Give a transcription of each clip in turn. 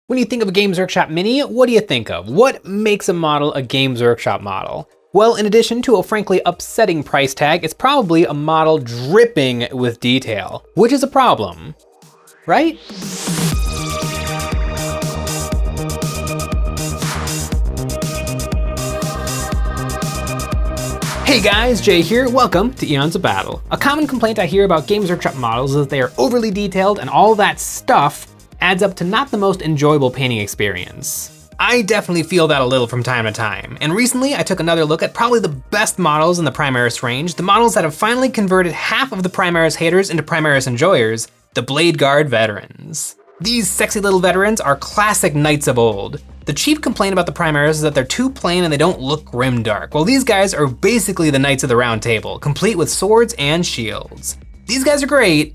When you think of a Games Workshop Mini, what do you think of? What makes a model a Games Workshop model? Well, in addition to a frankly upsetting price tag, it's probably a model dripping with detail, which is a problem, right? Hey guys, Jay here, welcome to Eons of Battle. A common complaint I hear about Games Workshop models is that they are overly detailed and all that stuff adds up to not the most enjoyable painting experience. I definitely feel that a little from time to time, and recently I took another look at probably the best models in the Primaris range, the models that have finally converted half of the Primaris haters into Primaris enjoyers, the Blade Guard veterans. These sexy little veterans are classic knights of old. The chief complaint about the Primaris is that they're too plain and they don't look grimdark. Well, these guys are basically the Knights of the Round Table, complete with swords and shields. These guys are great,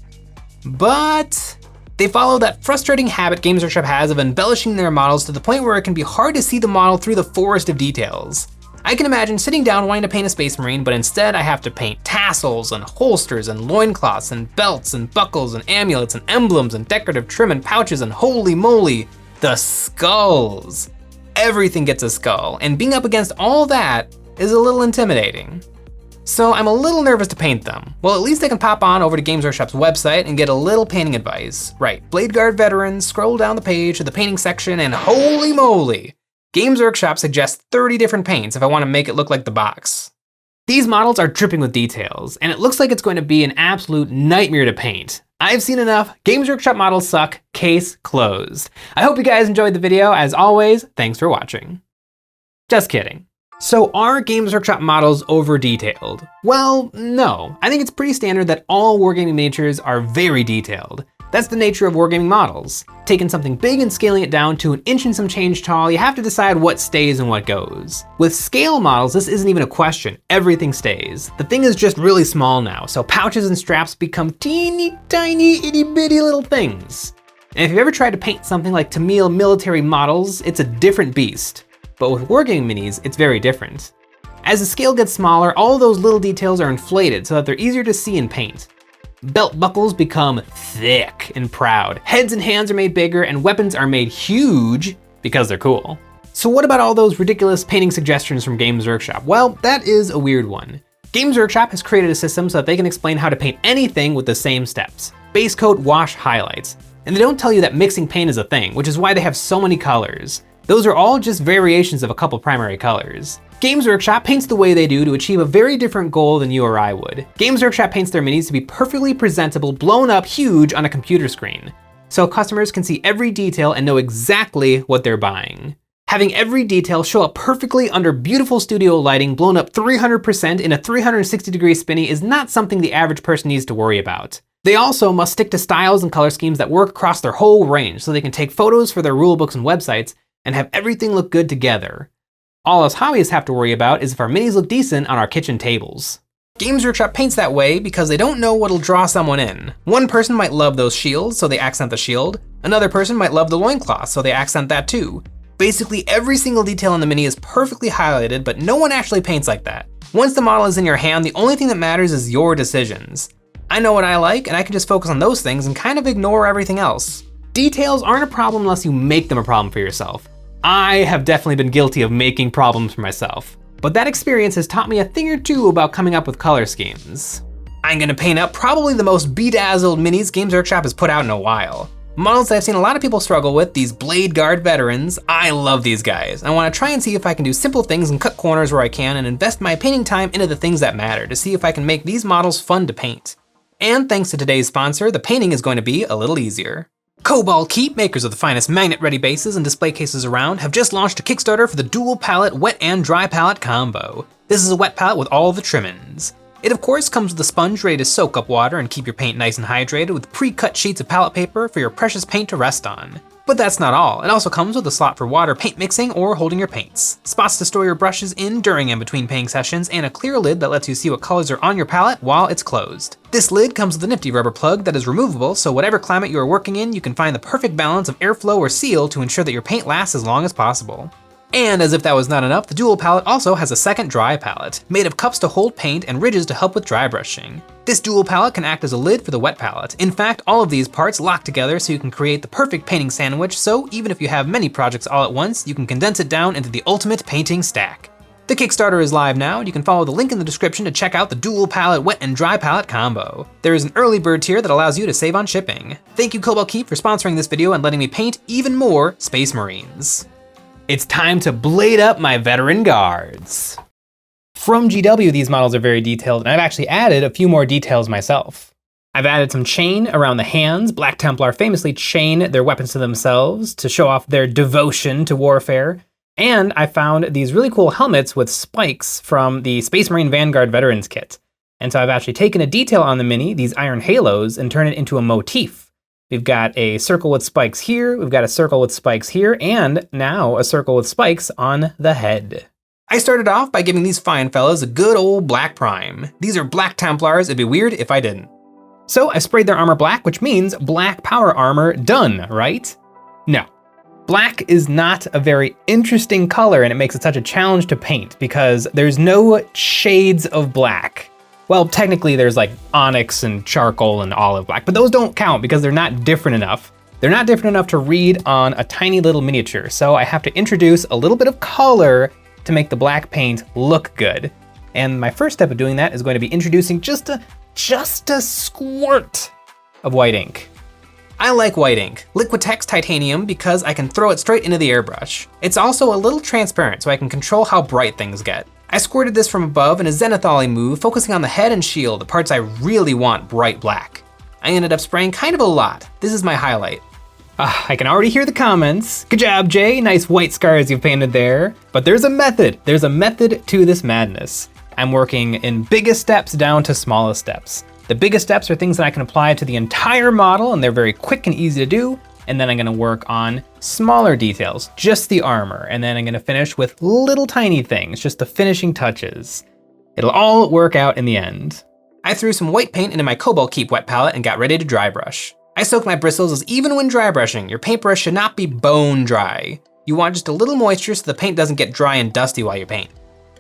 but they follow that frustrating habit Games Workshop has of embellishing their models to the point where it can be hard to see the model through the forest of details. I can imagine sitting down wanting to paint a Space Marine, but instead I have to paint tassels and holsters and loincloths and belts and buckles and amulets and emblems and decorative trim and pouches and holy moly, the skulls. Everything gets a skull, and being up against all that is a little intimidating. So I'm a little nervous to paint them. Well, at least I can pop on over to Games Workshop's website and get a little painting advice. Right, Blade Guard veterans, scroll down the page to the painting section and holy moly, Games Workshop suggests 30 different paints if I want to make it look like the box. These models are dripping with details, and it looks like it's going to be an absolute nightmare to paint. I've seen enough, Games Workshop models suck, case closed. I hope you guys enjoyed the video. As always, thanks for watching. Just kidding. So are Games Workshop models over detailed? Well, no. I think it's pretty standard that all Wargaming miniatures are very detailed. That's the nature of Wargaming models. Taking something big and scaling it down to an inch and some change tall, you have to decide what stays and what goes. With scale models, this isn't even a question. Everything stays. The thing is just really small now, so pouches and straps become teeny tiny itty bitty little things. And if you've ever tried to paint something like Tamil military models, it's a different beast. But with Wargaming minis, it's very different. As the scale gets smaller, all those little details are inflated so that they're easier to see in paint. Belt buckles become thick and proud. Heads and hands are made bigger and weapons are made huge because they're cool. So what about all those ridiculous painting suggestions from Games Workshop? Well, that is a weird one. Games Workshop has created a system so that they can explain how to paint anything with the same steps. Base coat, wash, highlights. And they don't tell you that mixing paint is a thing, which is why they have so many colors. Those are all just variations of a couple primary colors. Games Workshop paints the way they do to achieve a very different goal than you or I would. Games Workshop paints their minis to be perfectly presentable, blown up huge on a computer screen, so customers can see every detail and know exactly what they're buying. Having every detail show up perfectly under beautiful studio lighting blown up 300% in a 360-degree spinny is not something the average person needs to worry about. They also must stick to styles and color schemes that work across their whole range so they can take photos for their rulebooks and websites and have everything look good together. All us hobbyists have to worry about is if our minis look decent on our kitchen tables. Games Workshop paints that way because they don't know what'll draw someone in. One person might love those shields, so they accent the shield. Another person might love the loincloth, so they accent that too. Basically, every single detail in the mini is perfectly highlighted, but no one actually paints like that. Once the model is in your hand, the only thing that matters is your decisions. I know what I like, and I can just focus on those things and kind of ignore everything else. Details aren't a problem unless you make them a problem for yourself. I have definitely been guilty of making problems for myself, but that experience has taught me a thing or two about coming up with color schemes. I'm gonna paint up probably the most bedazzled minis Games Workshop has put out in a while. Models that I've seen a lot of people struggle with, these Blade Guard veterans. I love these guys. I wanna try and see if I can do simple things and cut corners where I can and invest my painting time into the things that matter to see if I can make these models fun to paint. And thanks to today's sponsor, the painting is going to be a little easier. Cobalt Keep, makers of the finest magnet-ready bases and display cases around, have just launched a Kickstarter for the dual palette wet and dry palette combo. This is a wet palette with all the trimmings. It of course comes with a sponge ready to soak up water and keep your paint nice and hydrated with pre-cut sheets of palette paper for your precious paint to rest on. But that's not all, it also comes with a slot for water paint mixing or holding your paints, spots to store your brushes in during and between painting sessions, and a clear lid that lets you see what colors are on your palette while it's closed. This lid comes with a nifty rubber plug that is removable, so whatever climate you are working in, you can find the perfect balance of airflow or seal to ensure that your paint lasts as long as possible. And as if that was not enough, the dual palette also has a second dry palette, made of cups to hold paint and ridges to help with dry brushing. This dual palette can act as a lid for the wet palette. In fact, all of these parts lock together so you can create the perfect painting sandwich, so even if you have many projects all at once, you can condense it down into the ultimate painting stack. The Kickstarter is live now, and you can follow the link in the description to check out the dual palette wet and dry palette combo. There is an early bird tier that allows you to save on shipping. Thank you Cobalt Keep for sponsoring this video and letting me paint even more Space Marines. It's time to blade up my veteran guards. From GW, these models are very detailed, and I've actually added a few more details myself. I've added some chain around the hands. Black Templar famously chain their weapons to themselves to show off their devotion to warfare. And I found these really cool helmets with spikes from the Space Marine Vanguard Veterans Kit. And so I've actually taken a detail on the mini, these iron halos, and turned it into a motif. We've got a circle with spikes here, we've got a circle with spikes here, and now a circle with spikes on the head. I started off by giving these fine fellas a good old black prime. These are Black Templars, it'd be weird if I didn't. So I sprayed their armor black, which means black power armor done, right? No. Black is not a very interesting color, and it makes it such a challenge to paint because there's no shades of black. Well, technically there's like onyx and charcoal and olive black, but those don't count because they're not different enough. They're not different enough to read on a tiny little miniature, so I have to introduce a little bit of color to make the black paint look good. And my first step of doing that is going to be introducing just a squirt of white ink. I like white ink, Liquitex titanium, because I can throw it straight into the airbrush. It's also a little transparent, so I can control how bright things get. I squirted this from above in a zenithal move, focusing on the head and shield, the parts I really want bright black. I ended up spraying kind of a lot. This is my highlight. I can already hear the comments. Good job, Jay, nice white scars you've painted there. But there's a method to this madness. I'm working in biggest steps down to smallest steps. The biggest steps are things that I can apply to the entire model, and they're very quick and easy to do. And then I'm gonna work on smaller details, just the armor. And then I'm gonna finish with little tiny things, just the finishing touches. It'll all work out in the end. I threw some white paint into my Cobalt Keep wet palette and got ready to dry brush. I soaked my bristles as even when dry brushing, your paintbrush should not be bone dry. You want just a little moisture so the paint doesn't get dry and dusty while you paint.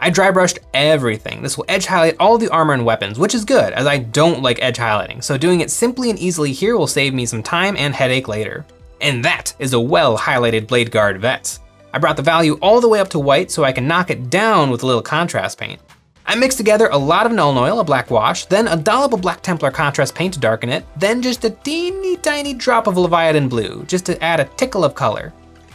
I dry brushed everything. This will edge highlight all the armor and weapons, which is good, as I don't like edge highlighting, so doing it simply and easily here will save me some time and headache later. And that is a well highlighted Blade Guard vet. I brought the value all the way up to white so I can knock it down with a little contrast paint. I mixed together a lot of Nuln Oil, a black wash, then a dollop of Black Templar contrast paint to darken it, then just a teeny tiny drop of Leviathan blue, just to add a tickle of color.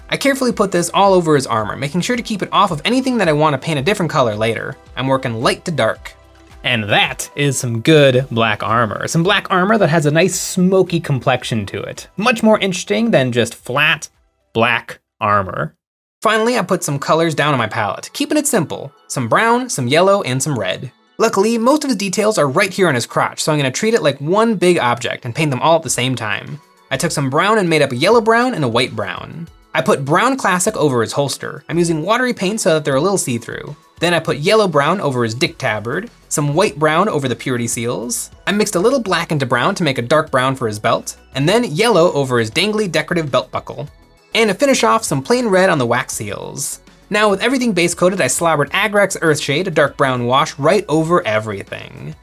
I carefully put this all over his armor, making sure to keep it off of anything that I want to paint a different color later. I'm working light to dark. And that is some good black armor. Some black armor that has a nice smoky complexion to it. Much more interesting than just flat black armor. Finally, I put some colors down on my palette, keeping it simple. Some brown, some yellow, and some red. Luckily, most of his details are right here on his crotch, so I'm gonna treat it like one big object and paint them all at the same time. I took some brown and made up a yellow brown and a white brown. I put brown classic over his holster. I'm using watery paint so that they're a little see-through. Then I put yellow brown over his dick tabard, some white brown over the purity seals. I mixed a little black into brown to make a dark brown for his belt, and then yellow over his dangly decorative belt buckle. And to finish off, some plain red on the wax seals. Now with everything base coated, I slobbered Agrax Earthshade, a dark brown wash, right over everything.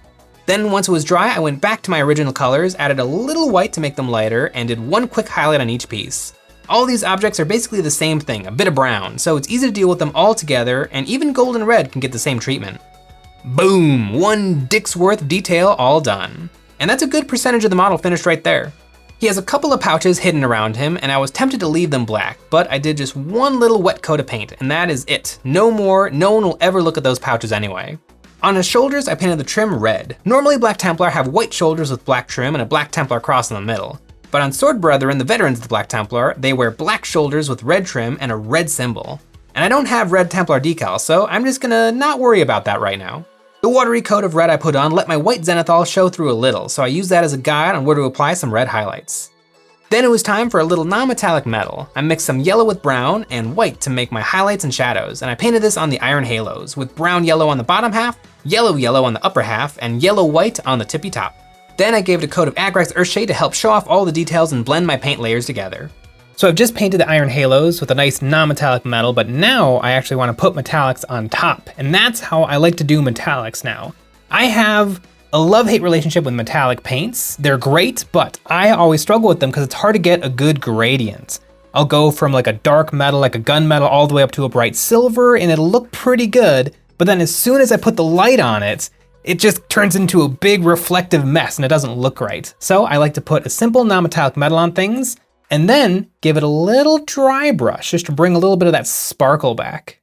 Then once it was dry, I went back to my original colors, added a little white to make them lighter, and did one quick highlight on each piece. All these objects are basically the same thing, a bit of brown, so it's easy to deal with them all together, and even gold and red can get the same treatment. Boom, one dick's worth of detail all done. And that's a good percentage of the model finished right there. He has a couple of pouches hidden around him, and I was tempted to leave them black, but I did just one little wet coat of paint, and that is it. No more, no one will ever look at those pouches anyway. On his shoulders, I painted the trim red. Normally Black Templar have white shoulders with black trim and a Black Templar cross in the middle. But on Sword Brethren, the veterans of the Black Templar, they wear black shoulders with red trim and a red symbol. And I don't have red Templar decals, so I'm just gonna not worry about that right now. The watery coat of red I put on let my white zenithal show through a little, so I used that as a guide on where to apply some red highlights. Then it was time for a little non-metallic metal. I mixed some yellow with brown and white to make my highlights and shadows, and I painted this on the iron halos, with brown yellow on the bottom half, yellow yellow on the upper half, and yellow white on the tippy top. Then I gave it a coat of Agrax Earthshade to help show off all the details and blend my paint layers together. So I've just painted the iron halos with a nice non-metallic metal, but now I actually want to put metallics on top, and that's how I like to do metallics now. I have a love-hate relationship with metallic paints. They're great, but I always struggle with them because it's hard to get a good gradient. I'll go from like a dark metal, like a gunmetal, all the way up to a bright silver, and it'll look pretty good, but then as soon as I put the light on it, it just turns into a big reflective mess and it doesn't look right. So I like to put a simple non-metallic metal on things, and then give it a little dry brush just to bring a little bit of that sparkle back.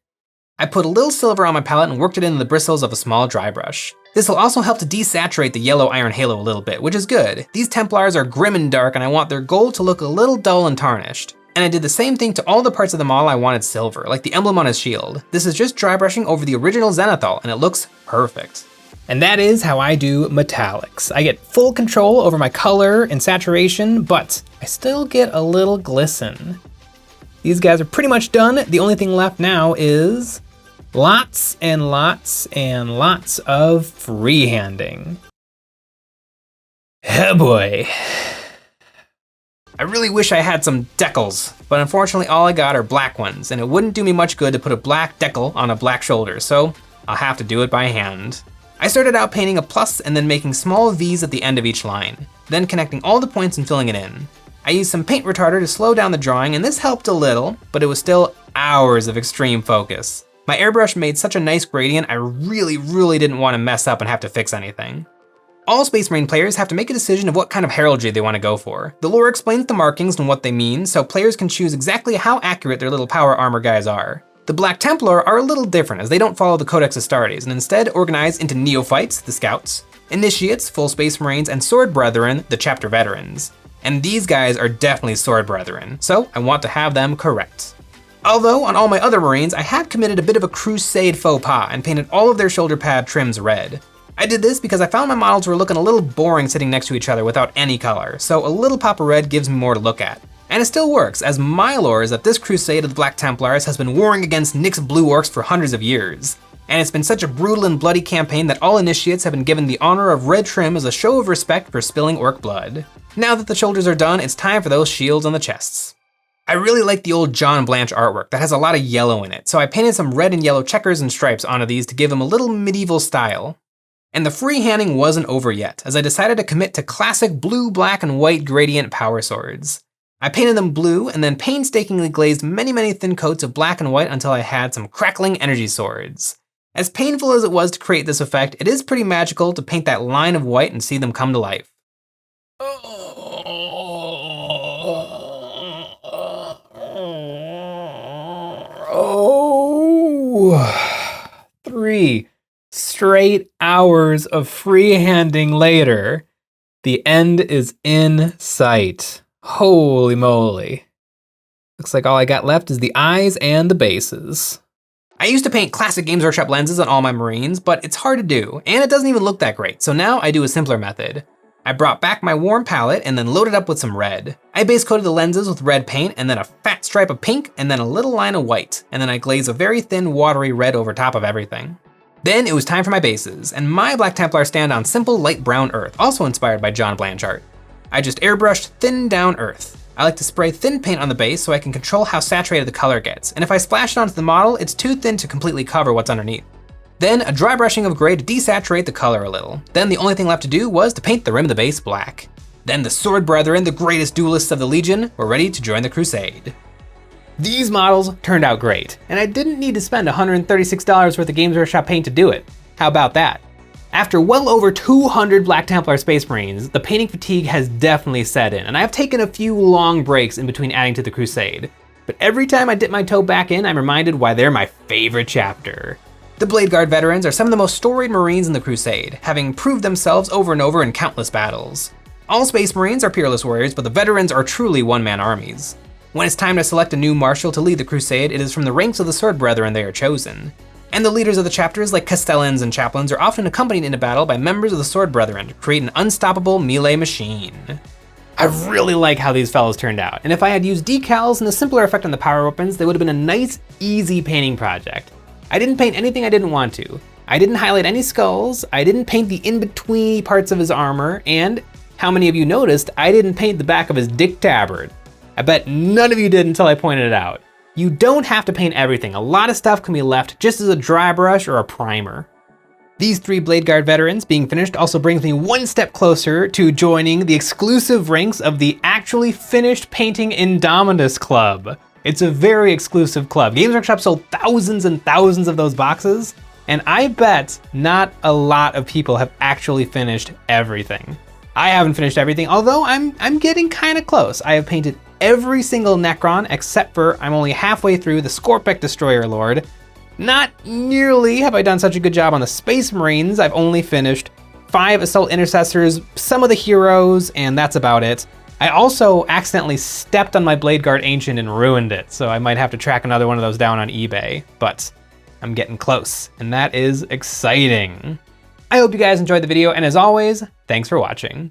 I put a little silver on my palette and worked it into the bristles of a small dry brush. This will also help to desaturate the yellow iron halo a little bit, which is good. These Templars are grim and dark and I want their gold to look a little dull and tarnished. And I did the same thing to all the parts of the model I wanted silver, like the emblem on his shield. This is just dry brushing over the original Zenithal and it looks perfect. And that is how I do metallics. I get full control over my color and saturation, but I still get a little glisten. These guys are pretty much done. The only thing left now is lots and lots and lots of freehanding. Oh boy. I really wish I had some decals, but unfortunately all I got are black ones, and it wouldn't do me much good to put a black decal on a black shoulder, so I'll have to do it by hand. I started out painting a plus and then making small V's at the end of each line, then connecting all the points and filling it in. I used some paint retarder to slow down the drawing, and this helped a little, but it was still hours of extreme focus. My airbrush made such a nice gradient, I really didn't want to mess up and have to fix anything. All Space Marine players have to make a decision of what kind of heraldry they want to go for. The lore explains the markings and what they mean, so players can choose exactly how accurate their little power armor guys are. The Black Templar are a little different as they don't follow the Codex Astartes and instead organize into Neophytes, the Scouts, Initiates, full Space Marines, and Sword Brethren, the Chapter Veterans. And these guys are definitely Sword Brethren, so I want to have them correct. Although on all my other Marines, I had committed a bit of a Crusade faux pas and painted all of their shoulder pad trims red. I did this because I found my models were looking a little boring sitting next to each other without any color, so a little pop of red gives me more to look at. And it still works, as my lore is that this crusade of the Black Templars has been warring against Nyx's Blue Orcs for hundreds of years. And it's been such a brutal and bloody campaign that all initiates have been given the honor of red trim as a show of respect for spilling orc blood. Now that the shoulders are done, it's time for those shields on the chests. I really like the old John Blanche artwork that has a lot of yellow in it, so I painted some red and yellow checkers and stripes onto these to give them a little medieval style. And the freehanding wasn't over yet, as I decided to commit to classic blue, black, and white gradient power swords. I painted them blue and then painstakingly glazed many thin coats of black and white until I had some crackling energy swords. As painful as it was to create this effect, it is pretty magical to paint that line of white and see them come to life. Oh, 3 straight hours of freehanding later, the end is in sight. Holy moly. Looks like all I got left is the eyes and the bases. I used to paint classic Games Workshop lenses on all my Marines, but it's hard to do, and it doesn't even look that great, so now I do a simpler method. I brought back my warm palette and then loaded up with some red. I base coated the lenses with red paint and then a fat stripe of pink and then a little line of white, and then I glazed a very thin watery red over top of everything. Then it was time for my bases, and my Black Templar stand on simple light brown earth, also inspired by John Blanche art. I just airbrushed thin down earth. I like to spray thin paint on the base so I can control how saturated the color gets, and if I splash it onto the model, it's too thin to completely cover what's underneath. Then a dry brushing of gray to desaturate the color a little. Then the only thing left to do was to paint the rim of the base black. Then the Sword Brethren, the greatest duelists of the Legion, were ready to join the crusade. These models turned out great, and I didn't need to spend $136 worth of Games Workshop paint to do it. How about that? After well over 200 Black Templar Space Marines, the painting fatigue has definitely set in, and I've taken a few long breaks in between adding to the crusade. But every time I dip my toe back in, I'm reminded why they're my favorite chapter. The Blade Guard veterans are some of the most storied Marines in the crusade, having proved themselves over and over in countless battles. All Space Marines are peerless warriors, but the veterans are truly one-man armies. When it's time to select a new marshal to lead the crusade, it is from the ranks of the Sword Brethren they are chosen. And the leaders of the chapters, like Castellans and Chaplains, are often accompanied into battle by members of the Sword Brethren to create an unstoppable melee machine. I really like how these fellows turned out, and if I had used decals and a simpler effect on the power weapons, they would have been a nice, easy painting project. I didn't paint anything I didn't want to. I didn't highlight any skulls, I didn't paint the in-between parts of his armor, and, how many of you noticed, I didn't paint the back of his dick tabard. I bet none of you did until I pointed it out. You don't have to paint everything. A lot of stuff can be left just as a dry brush or a primer. These 3 Blade Guard veterans being finished also brings me one step closer to joining the exclusive ranks of the actually finished painting Indominus Club. It's a very exclusive club. Games Workshop sold thousands and thousands of those boxes, and I bet not a lot of people have actually finished everything. I haven't finished everything, although I'm getting kind of close. I have painted every single Necron except for I'm only halfway through the Scorpic Destroyer Lord. Not nearly have I done such a good job on the Space Marines. I've only finished 5 Assault Intercessors, some of the heroes, and that's about it. I also accidentally stepped on my Blade Guard Ancient and ruined it, so I might have to track another one of those down on eBay, but I'm getting close, and that is exciting. I hope you guys enjoyed the video, and as always, thanks for watching.